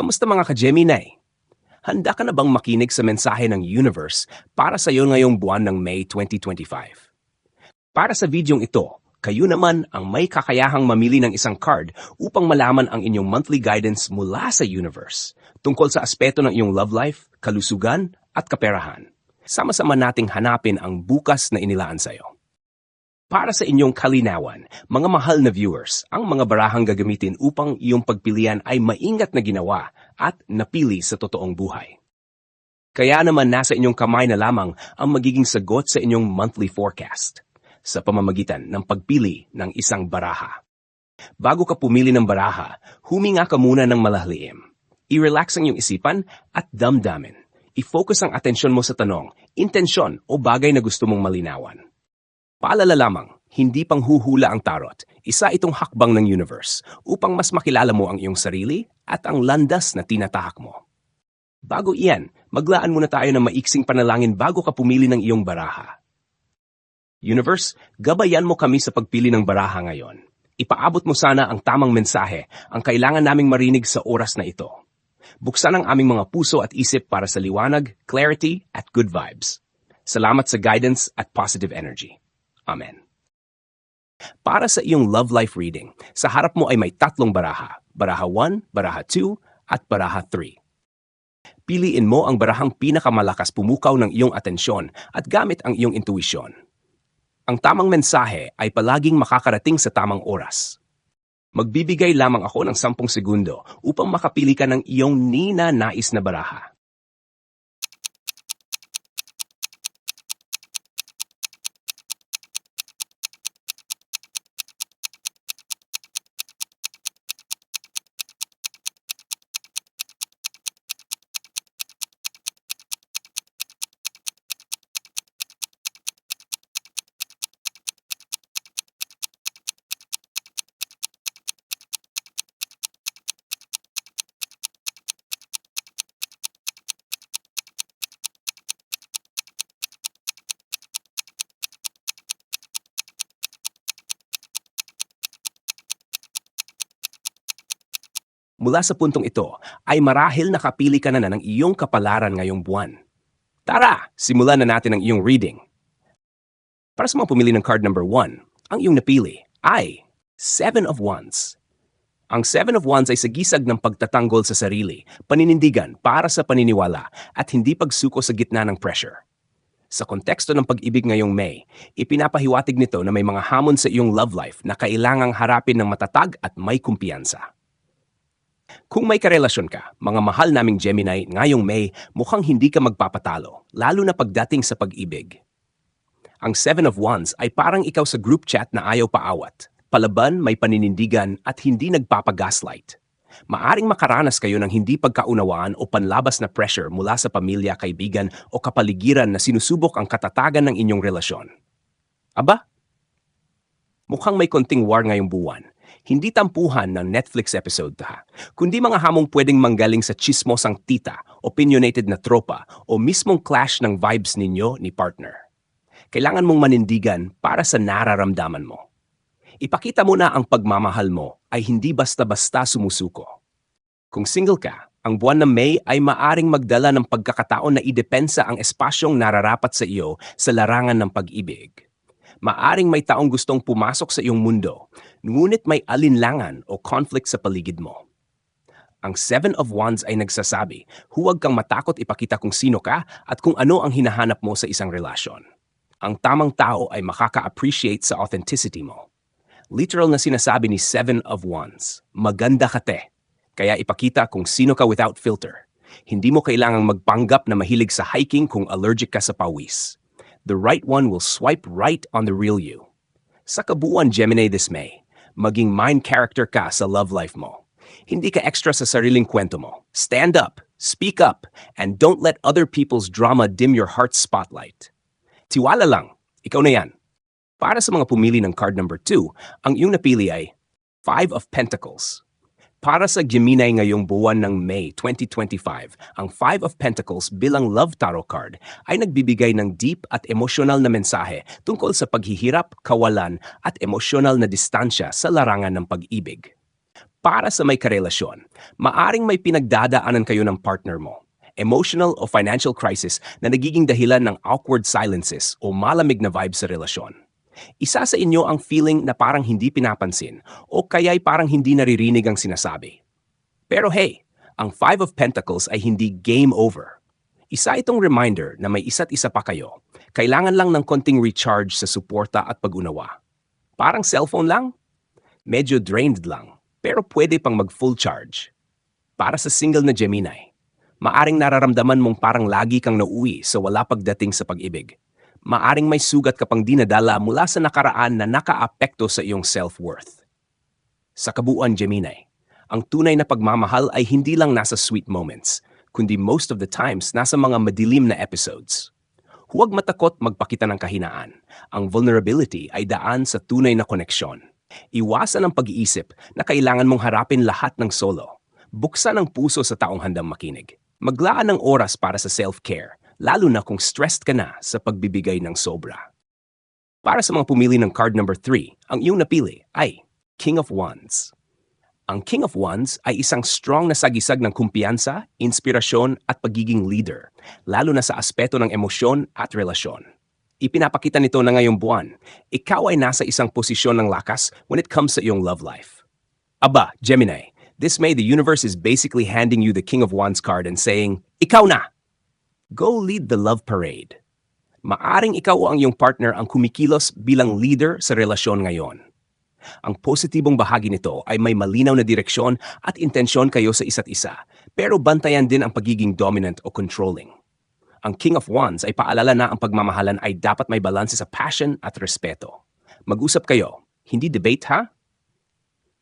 Kamusta mga ka-Gemini? Handa ka na bang makinig sa mensahe ng universe para sa iyo ngayong buwan ng May 2025? Para sa videong ito, kayo naman ang may kakayahang mamili ng isang card upang malaman ang inyong monthly guidance mula sa universe tungkol sa aspeto ng iyong love life, kalusugan at kaperahan. Sama-sama nating hanapin ang bukas na inilaan sa iyo. Para sa inyong kalinawan, mga mahal na viewers, ang mga barahang gagamitin upang iyong pagpilian ay maingat na ginawa at napili sa totoong buhay. Kaya naman nasa inyong kamay na lamang ang magiging sagot sa inyong monthly forecast sa pamamagitan ng pagpili ng isang baraha. Bago ka pumili ng baraha, huminga ka muna ng malahliim. I-relax ang iyong isipan at damdamin. I-focus ang atensyon mo sa tanong, intensyon o bagay na gusto mong malinawan. Paalala lamang, hindi panghuhula ang tarot. Isa itong hakbang ng universe upang mas makilala mo ang iyong sarili at ang landas na tinatahak mo. Bago iyan, maglaan muna tayo ng maiksing panalangin bago ka pumili ng iyong baraha. Universe, gabayan mo kami sa pagpili ng baraha ngayon. Ipaabot mo sana ang tamang mensahe ang kailangan naming marinig sa oras na ito. Buksan ang aming mga puso at isip para sa liwanag, clarity at good vibes. Salamat sa guidance at positive energy. Amen. Para sa iyong love life reading, sa harap mo ay may tatlong baraha. Baraha 1, baraha 2, at baraha 3. Piliin mo ang barahang pinakamalakas pumukaw ng iyong atensyon at gamit ang iyong intuisyon. Ang tamang mensahe ay palaging makakarating sa tamang oras. Magbibigay lamang ako ng 10 segundo upang makapili ka ng iyong ninanais na baraha. Mula sa puntong ito, ay marahil nakapili ka na ng iyong kapalaran ngayong buwan. Tara, simulan na natin ang iyong reading. Para sa mga pumili ng card number 1, ang iyong napili ay 7 of Wands. Ang 7 of Wands ay sagisag ng pagtatanggol sa sarili, paninindigan para sa paniniwala at hindi pagsuko sa gitna ng pressure. Sa konteksto ng pag-ibig ngayong May, ipinapahiwatig nito na may mga hamon sa iyong love life na kailangang harapin ng matatag at may kumpiyansa. Kung may karelasyon ka, mga mahal naming Gemini, ngayong May, mukhang hindi ka magpapatalo, lalo na pagdating sa pag-ibig. Ang 7 of Wands ay parang ikaw sa group chat na ayaw paawat, palaban, may paninindigan at hindi nagpapagaslight. Maaring makaranas kayo ng hindi pagkaunawaan o panlabas na pressure mula sa pamilya, kaibigan o kapaligiran na sinusubok ang katatagan ng inyong relasyon. Aba? Mukhang may konting war ngayong buwan. Hindi tampuhan ng Netflix episode ha, kundi mga hamong pwedeng manggaling sa chismosang tita, opinionated na tropa, o mismong clash ng vibes ninyo ni partner. Kailangan mong manindigan para sa nararamdaman mo. Ipakita mo na ang pagmamahal mo ay hindi basta-basta sumusuko. Kung single ka, ang buwan ng May ay maaring magdala ng pagkakataon na idepensa ang espasyong nararapat sa iyo sa larangan ng pag-ibig. Maaring may taong gustong pumasok sa iyong mundo, ngunit may alinlangan o conflict sa paligid mo. Ang 7 of Wands ay nagsasabi, huwag kang matakot ipakita kung sino ka at kung ano ang hinahanap mo sa isang relasyon. Ang tamang tao ay makaka-appreciate sa authenticity mo. Literal na sinasabi ni 7 of Wands, maganda ka te, kaya ipakita kung sino ka without filter. Hindi mo kailangang magpanggap na mahilig sa hiking kung allergic ka sa pawis. The right one will swipe right on the real you. Sa kabuuan Gemini this May, maging main character ka sa love life mo. Hindi ka extra sa sariling kwento mo. Stand up, speak up, and don't let other people's drama dim your heart's spotlight. Tiwala lang, ikaw na yan. Para sa mga pumili ng card number 2, ang iyong napili ay 5 of Pentacles. Para sa Gemini ngayong buwan ng May 2025, ang 5 of Pentacles bilang love tarot card ay nagbibigay ng deep at emosyonal na mensahe tungkol sa paghihirap, kawalan at emosyonal na distansya sa larangan ng pag-ibig. Para sa may karelasyon, maaring may pinagdadaanan kayo ng partner mo. Emotional o financial crisis na nagiging dahilan ng awkward silences o malamig na vibe sa relasyon. Isa sa inyo ang feeling na parang hindi pinapansin o kaya'y parang hindi naririnig ang sinasabi. Pero hey, ang Five of Pentacles ay hindi game over. Isa itong reminder na may isa't isa pa kayo. Kailangan lang ng konting recharge sa suporta at pag-unawa. Parang cellphone lang? Medyo drained lang, pero pwede pang mag-full charge. Para sa single na Gemini, maaring nararamdaman mong parang lagi kang nauwi sa wala pagdating sa pag-ibig. Maaring may sugat ka pang dinadala mula sa nakaraan na nakaapekto sa iyong self-worth. Sa kabuuan, Gemini, ang tunay na pagmamahal ay hindi lang nasa sweet moments, kundi most of the times nasa mga madilim na episodes. Huwag matakot magpakita ng kahinaan. Ang vulnerability ay daan sa tunay na koneksyon. Iwasan ang pag-iisip na kailangan mong harapin lahat ng solo. Buksan ang puso sa taong handang makinig. Maglaan ng oras para sa self-care, lalo na kung stressed ka na sa pagbibigay ng sobra. Para sa mga pumili ng card number 3, ang iyong napili ay King of Wands. Ang King of Wands ay isang strong na sagisag ng kumpiyansa, inspirasyon at pagiging leader, lalo na sa aspeto ng emosyon at relasyon. Ipinapakita nito na ngayong buwan, ikaw ay nasa isang posisyon ng lakas when it comes sa iyong love life. Aba, Gemini, this May the universe is basically handing you the King of Wands card and saying, ikaw na! Go lead the love parade. Maaring ikaw o ang iyong partner ang kumikilos bilang leader sa relasyon ngayon. Ang positibong bahagi nito ay may malinaw na direksyon at intensyon kayo sa isa't isa, pero bantayan din ang pagiging dominant o controlling. Ang King of Wands ay paalala na ang pagmamahalan ay dapat may balanse sa passion at respeto. Mag-usap kayo, hindi debate ha?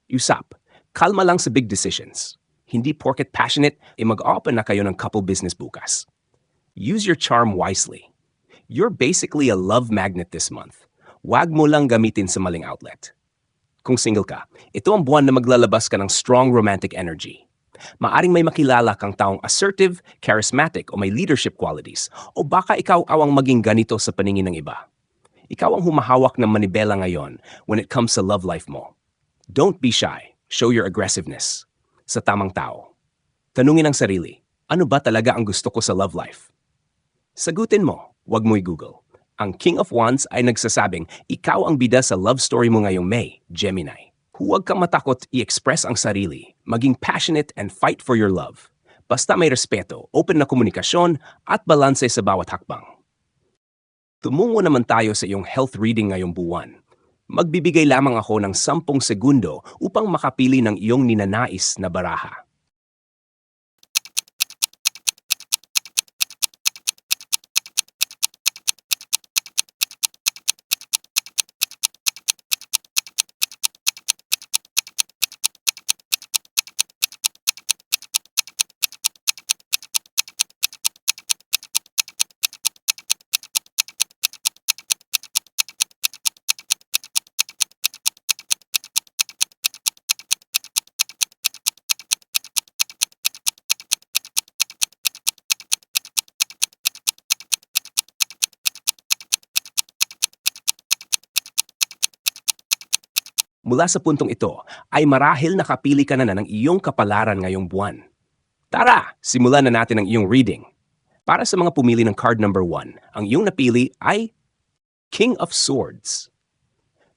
Usap, kalma lang sa big decisions. Hindi porket passionate, mag-open na kayo ng couple business bukas. Use your charm wisely. You're basically a love magnet this month. Huwag mo lang gamitin sa maling outlet. Kung single ka, ito ang buwan na maglalabas ka ng strong romantic energy. Maaring may makilala kang taong assertive, charismatic o may leadership qualities, o baka ikaw ang maging ganito sa paningin ng iba. Ikaw ang humahawak ng manibela ngayon when it comes sa love life mo. Don't be shy. Show your aggressiveness. Sa tamang tao. Tanungin ang sarili, ano ba talaga ang gusto ko sa love life? Sagutin mo, wag mo'y Google. Ang King of Wands ay nagsasabing, ikaw ang bida sa love story mo ngayong May, Gemini. Huwag kang matakot i-express ang sarili, maging passionate and fight for your love. Basta may respeto, open na komunikasyon at balanse sa bawat hakbang. Tumungo naman tayo sa iyong health reading ngayong buwan. Magbibigay lamang ako ng 10 segundo upang makapili ng iyong ninanais na baraha. Mula sa puntong ito, ay marahil nakapili ka na ng iyong kapalaran ngayong buwan. Tara, simulan na natin ang iyong reading. Para sa mga pumili ng card number 1, ang iyong napili ay King of Swords.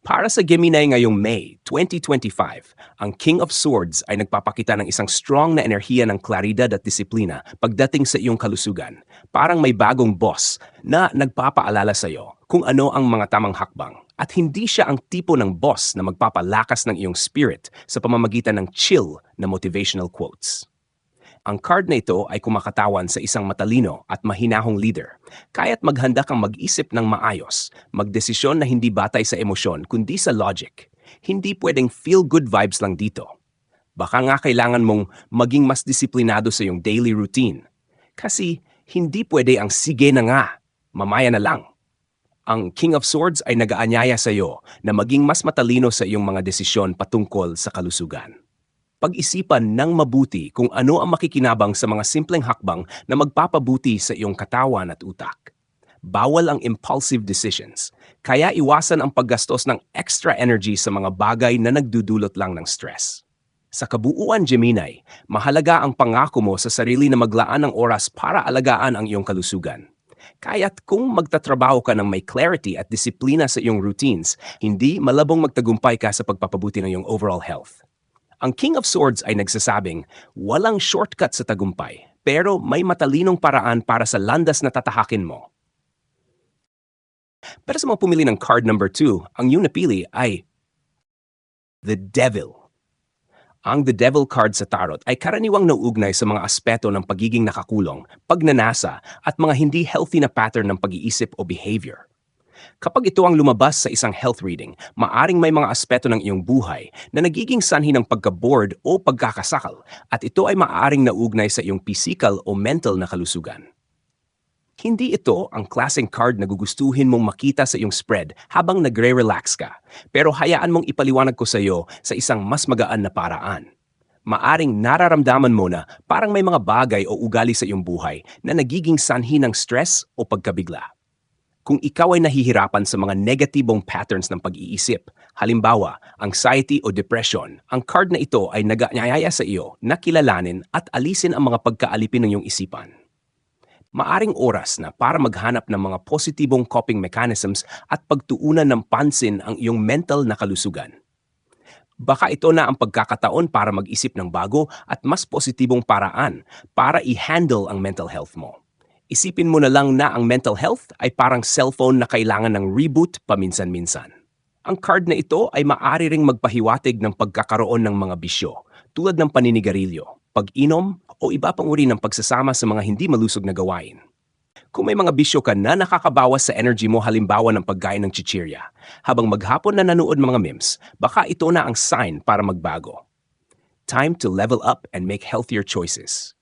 Para sa Gemini ngayong May 2025, ang King of Swords ay nagpapakita ng isang strong na enerhiya ng klaridad at disiplina pagdating sa iyong kalusugan. Parang may bagong boss na nagpapaalala sa iyo kung ano ang mga tamang hakbang. At hindi siya ang tipo ng boss na magpapalakas ng iyong spirit sa pamamagitan ng chill na motivational quotes. Ang card na ito ay kumakatawan sa isang matalino at mahinahong leader. Kaya't maghanda kang mag-isip ng maayos, magdesisyon na hindi batay sa emosyon kundi sa logic. Hindi pwedeng feel-good vibes lang dito. Baka nga kailangan mong maging mas disiplinado sa iyong daily routine. Kasi hindi pwede ang sige na nga, mamaya na lang. Ang King of Swords ay nag-aanyaya sa iyo na maging mas matalino sa iyong mga desisyon patungkol sa kalusugan. Pag-isipan ng mabuti kung ano ang makikinabang sa mga simpleng hakbang na magpapabuti sa iyong katawan at utak. Bawal ang impulsive decisions, kaya iwasan ang paggastos ng extra energy sa mga bagay na nagdudulot lang ng stress. Sa kabuuan, Gemini, mahalaga ang pangako mo sa sarili na maglaan ng oras para alagaan ang iyong kalusugan. Kaya't kung magtatrabaho ka ng may clarity at disiplina sa iyong routines, hindi malabong magtagumpay ka sa pagpapabuti ng iyong overall health. Ang King of Swords ay nagsasabing, walang shortcut sa tagumpay, pero may matalinong paraan para sa landas na tatahakin mo. Pero sa mga pumili ng card number 2, ang iyong napili ay The Devil. Ang The Devil card sa tarot ay karaniwang nauugnay sa mga aspeto ng pagiging nakakulong, pagnanasa, at mga hindi healthy na pattern ng pag-iisip o behavior. Kapag ito ang lumabas sa isang health reading, maaring may mga aspeto ng iyong buhay na nagiging sanhi ng pagka-bored o pagkakasakal at ito ay maaaring nauugnay sa iyong physical o mental na kalusugan. Hindi ito ang klaseng card na gugustuhin mong makita sa iyong spread habang nagre-relax ka, pero hayaan mong ipaliwanag ko sa iyo sa isang mas magaan na paraan. Maaring nararamdaman mo na parang may mga bagay o ugali sa iyong buhay na nagiging sanhi ng stress o pagkabigla. Kung ikaw ay nahihirapan sa mga negatibong patterns ng pag-iisip, halimbawa, anxiety o depression, ang card na ito ay nag-aanyaya sa iyo na kilalanin at alisin ang mga pagkaalipin ng iyong isipan. Maaring oras na para maghanap ng mga positibong coping mechanisms at pagtuunan ng pansin ang iyong mental na kalusugan. Baka ito na ang pagkakataon para mag-isip ng bago at mas positibong paraan para i-handle ang mental health mo. Isipin mo na lang na ang mental health ay parang cellphone na kailangan ng reboot paminsan-minsan. Ang card na ito ay maaari ring magpahiwatig ng pagkakaroon ng mga bisyo tulad ng paninigarilyo, pag-inom o iba pang uri ng pagsasama sa mga hindi malusog na gawain. Kung may mga bisyo ka na nakakabawas sa energy mo halimbawa ng pagkain ng chichirya, habang maghapon na nanood mga memes, baka ito na ang sign para magbago. Time to level up and make healthier choices.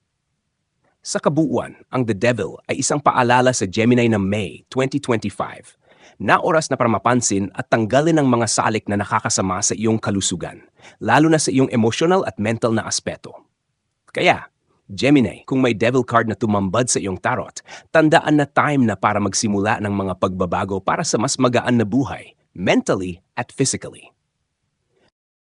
Sa kabuuan, ang The Devil ay isang paalala sa Gemini ng May 2025 na oras na para mapansin at tanggalin ang mga salik na nakakasama sa iyong kalusugan, lalo na sa iyong emotional at mental na aspeto. Kaya, Gemini, kung may devil card na tumambad sa iyong tarot, tandaan na time na para magsimula ng mga pagbabago para sa mas magaan na buhay, mentally at physically.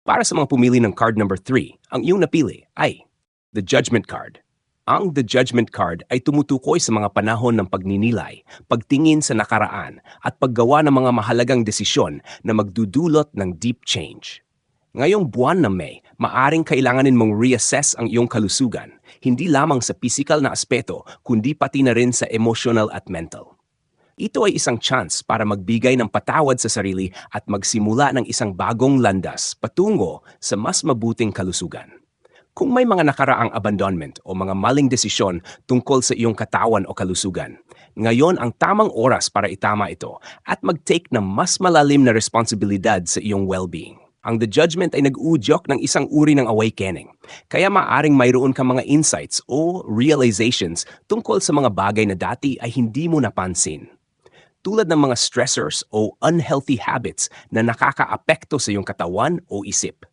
Para sa mga pumili ng card number 3, ang iyong napili ay The Judgment Card. Ang The Judgment Card ay tumutukoy sa mga panahon ng pagninilay, pagtingin sa nakaraan, at paggawa ng mga mahalagang desisyon na magdudulot ng deep change. Ngayong buwan ng May, maaring kailanganin mong reassess ang iyong kalusugan, hindi lamang sa physical na aspeto, kundi pati na rin sa emotional at mental. Ito ay isang chance para magbigay ng patawad sa sarili at magsimula ng isang bagong landas patungo sa mas mabuting kalusugan. Kung may mga nakaraang abandonment o mga maling desisyon tungkol sa iyong katawan o kalusugan, ngayon ang tamang oras para itama ito at mag-take ng mas malalim na responsibilidad sa iyong well-being. Ang The Judgment ay nag-uudyok ng isang uri ng awakening, kaya maaring mayroon kang mga insights o realizations tungkol sa mga bagay na dati ay hindi mo napansin. Tulad ng mga stressors o unhealthy habits na nakakaapekto sa iyong katawan o isip.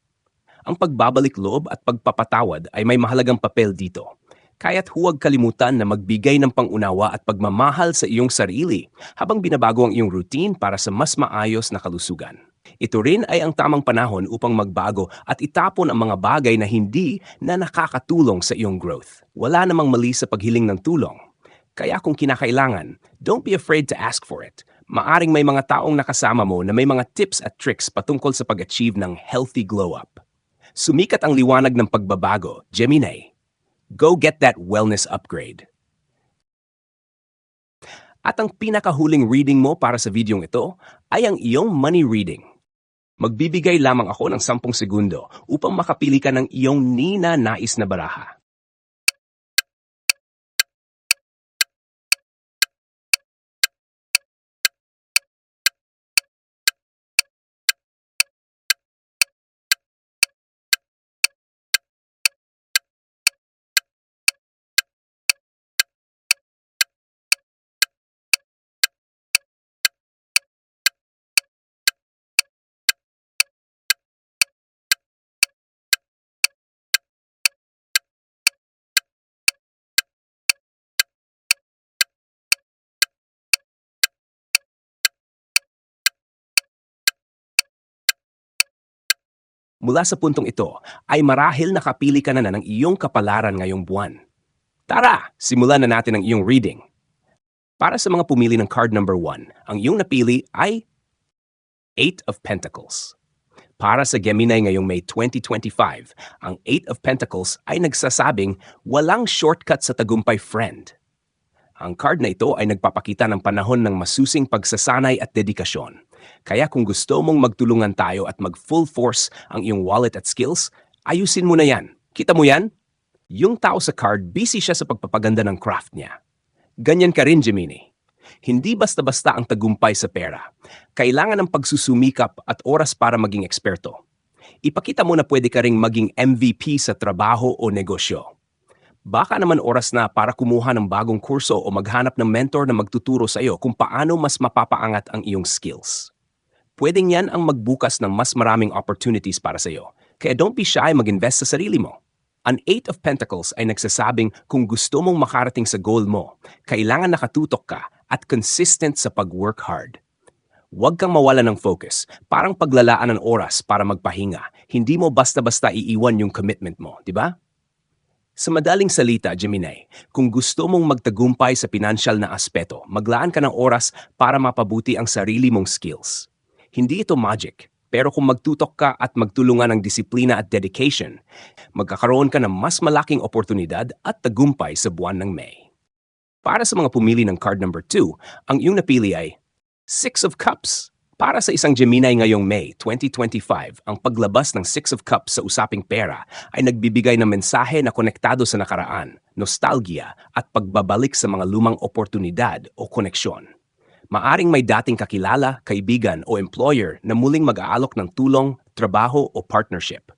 Ang pagbabalik loob at pagpapatawad ay may mahalagang papel dito. Kaya't huwag kalimutan na magbigay ng pangunawa at pagmamahal sa iyong sarili habang binabago ang iyong routine para sa mas maayos na kalusugan. Ito rin ay ang tamang panahon upang magbago at itapon ang mga bagay na hindi na nakakatulong sa iyong growth. Wala namang mali sa paghiling ng tulong. Kaya kung kinakailangan, don't be afraid to ask for it. Maaring may mga taong nakasama mo na may mga tips at tricks patungkol sa pag-achieve ng healthy glow-up. Sumikat ang liwanag ng pagbabago, Gemini. Go get that wellness upgrade. At ang pinakahuling reading mo para sa videong ito ay ang iyong money reading. Magbibigay lamang ako ng 10 segundo upang makapili ka ng iyong ninanais na baraha. Mula sa puntong ito, ay marahil nakapili ka na ng iyong kapalaran ngayong buwan. Tara, simulan na natin ang iyong reading. Para sa mga pumili ng card number 1, ang iyong napili ay Eight of Pentacles. Para sa Gemini ngayong May 2025, ang Eight of Pentacles ay nagsasabing walang shortcut sa tagumpay, friend. Ang card na ito ay nagpapakita ng panahon ng masusing pagsasanay at dedikasyon. Kaya kung gusto mong magtulungan tayo at mag-full force ang iyong wallet at skills, ayusin mo na yan. Kita mo yan? Yung tao sa card, busy siya sa pagpapaganda ng craft niya. Ganyan ka rin, Gemini. Hindi basta-basta ang tagumpay sa pera. Kailangan ng pagsusumikap at oras para maging eksperto. Ipakita mo na pwede ka ring maging MVP sa trabaho o negosyo. Baka naman oras na para kumuha ng bagong kurso o maghanap ng mentor na magtuturo sa iyo kung paano mas mapapaangat ang iyong skills. Pwedeng yan ang magbukas ng mas maraming opportunities para sa iyo. Kaya don't be shy mag-invest sa sarili mo. Ang Eight of Pentacles ay nagsasabing kung gusto mong makarating sa goal mo, kailangan nakatutok ka at consistent sa pag-work hard. Huwag kang mawala ng focus, parang paglalaan ng oras para magpahinga. Hindi mo basta-basta iiwan yung commitment mo, di ba? Sa madaling salita, Gemini, kung gusto mong magtagumpay sa pinansyal na aspeto, maglaan ka ng oras para mapabuti ang sarili mong skills. Hindi ito magic, pero kung magtutok ka at magtulungan ng disiplina at dedication, magkakaroon ka ng mas malaking oportunidad at tagumpay sa buwan ng May. Para sa mga pumili ng card number 2, ang iyong napili ay Six of Cups. Para sa isang Gemini ngayong May 2025, ang paglabas ng Six of Cups sa usaping pera ay nagbibigay ng mensahe na konektado sa nakaraan, nostalgia at pagbabalik sa mga lumang oportunidad o koneksyon. Maaring may dating kakilala, kaibigan o employer na muling mag-aalok ng tulong, trabaho o partnership.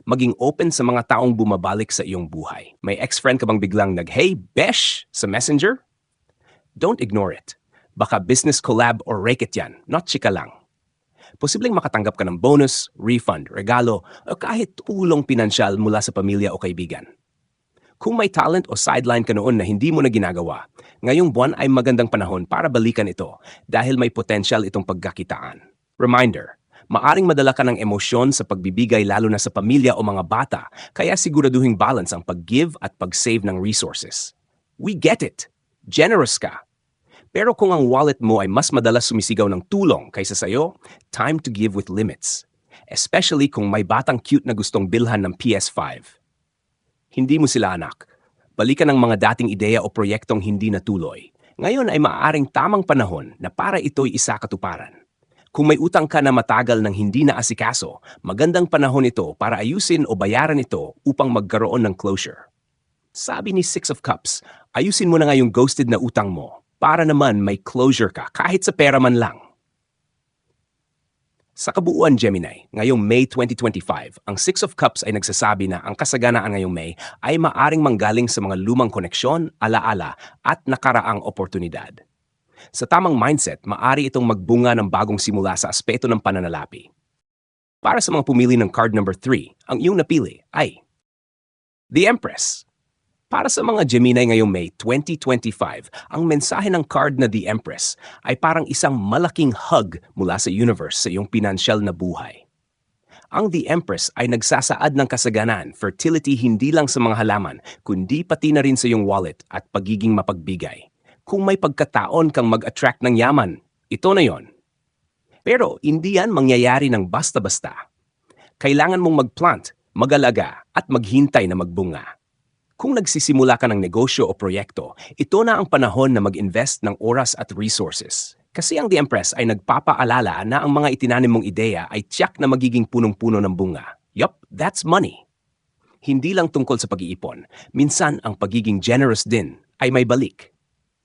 Maging open sa mga taong bumabalik sa iyong buhay. May ex-friend ka bang biglang nag-hey, besh sa messenger? Don't ignore it. Baka business collab or rake it yan, not chika lang. Posibleng makatanggap ka ng bonus, refund, regalo, o kahit tulong pinansyal mula sa pamilya o kaibigan. Kung may talent o sideline ka noon na hindi mo na ginagawa, ngayong buwan ay magandang panahon para balikan ito dahil may potensyal itong pagkakitaan. Reminder, maaring madala ka ng emosyon sa pagbibigay lalo na sa pamilya o mga bata, kaya siguraduhing balance ang pag-give at pag-save ng resources. We get it. Generous ka. Pero kung ang wallet mo ay mas madalas sumisigaw ng tulong kaysa sa'yo, time to give with limits. Especially kung may batang cute na gustong bilhan ng PS5. Hindi mo sila anak. Balikan ang mga dating ideya o proyektong hindi natuloy. Ngayon ay maaaring tamang panahon na para ito'y isa katuparan. Kung may utang ka na matagal ng hindi na asikaso, magandang panahon ito para ayusin o bayaran ito upang magkaroon ng closure. Sabi ni Six of Cups, ayusin mo na ngayong ghosted na utang mo. Para naman may closure ka kahit sa pera man lang. Sa kabuuan, Gemini, ngayong May 2025, ang Six of Cups ay nagsasabi na ang kasaganaan ngayong May ay maaring manggaling sa mga lumang koneksyon, alaala at nakaraang oportunidad. Sa tamang mindset, maari itong magbunga ng bagong simula sa aspeto ng pananalapi. Para sa mga pumili ng card number 3, ang iyong napili ay The Empress. Para sa mga Gemini ngayong May 2025, ang mensahe ng card na The Empress ay parang isang malaking hug mula sa universe sa iyong pinansyal na buhay. Ang The Empress ay nagsasaad ng kasaganan, fertility hindi lang sa mga halaman, kundi pati na rin sa iyong wallet at pagiging mapagbigay. Kung may pagkataon kang mag-attract ng yaman, ito na yon. Pero hindi yan mangyayari ng basta-basta. Kailangan mong mag-plant, mag-alaga at maghintay na magbunga. Kung nagsisimula ka ng negosyo o proyekto, ito na ang panahon na mag-invest ng oras at resources. Kasi ang The Empress ay nagpapaalala na ang mga itinanim mong ideya ay tiyak na magiging punong-puno ng bunga. Yup, that's money. Hindi lang tungkol sa pag-iipon, minsan ang pagiging generous din ay may balik.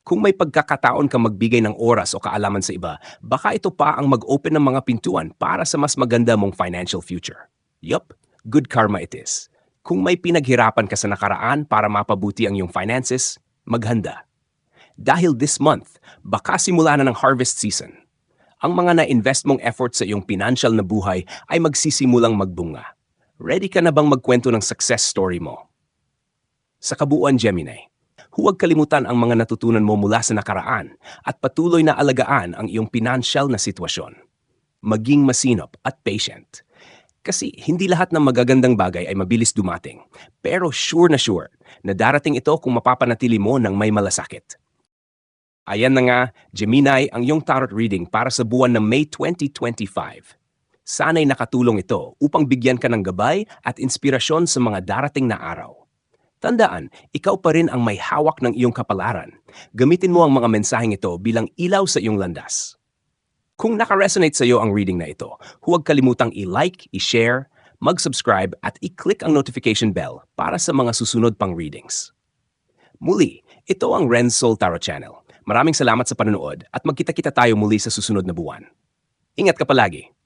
Kung may pagkakataon kang magbigay ng oras o kaalaman sa iba, baka ito pa ang mag-open ng mga pintuan para sa mas maganda mong financial future. Yup, good karma it is. Kung may pinaghirapan ka sa nakaraan para mapabuti ang iyong finances, maghanda. Dahil this month, baka simula na ng harvest season. Ang mga na-invest mong effort sa iyong financial na buhay ay magsisimulang magbunga. Ready ka na bang magkwento ng success story mo? Sa kabuuan, Gemini, huwag kalimutan ang mga natutunan mo mula sa nakaraan at patuloy na alagaan ang iyong financial na sitwasyon. Maging masinop at patient. Kasi hindi lahat ng magagandang bagay ay mabilis dumating. Pero sure na darating ito kung mapapanatili mo ng may malasakit. Ayan na nga, Gemini, ang iyong tarot reading para sa buwan ng May 2025. Sana'y nakatulong ito upang bigyan ka ng gabay at inspirasyon sa mga darating na araw. Tandaan, ikaw pa rin ang may hawak ng iyong kapalaran. Gamitin mo ang mga mensaheng ito bilang ilaw sa iyong landas. Kung nakaresonate sa iyo ang reading na ito, huwag kalimutang i-like, i-share, mag-subscribe at i-click ang notification bell para sa mga susunod pang readings. Muli, ito ang Renz Soul Tarot Channel. Maraming salamat sa panonood at magkita-kita tayo muli sa susunod na buwan. Ingat ka palagi!